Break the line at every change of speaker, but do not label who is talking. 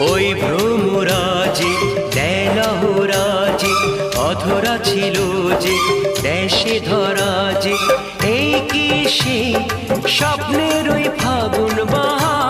ওই ভ্রমরাজে দেলহরাজে অধরা ছিল যে দেশে ধরা যে, এই কি সে স্বপ্নের ওই ফাগুন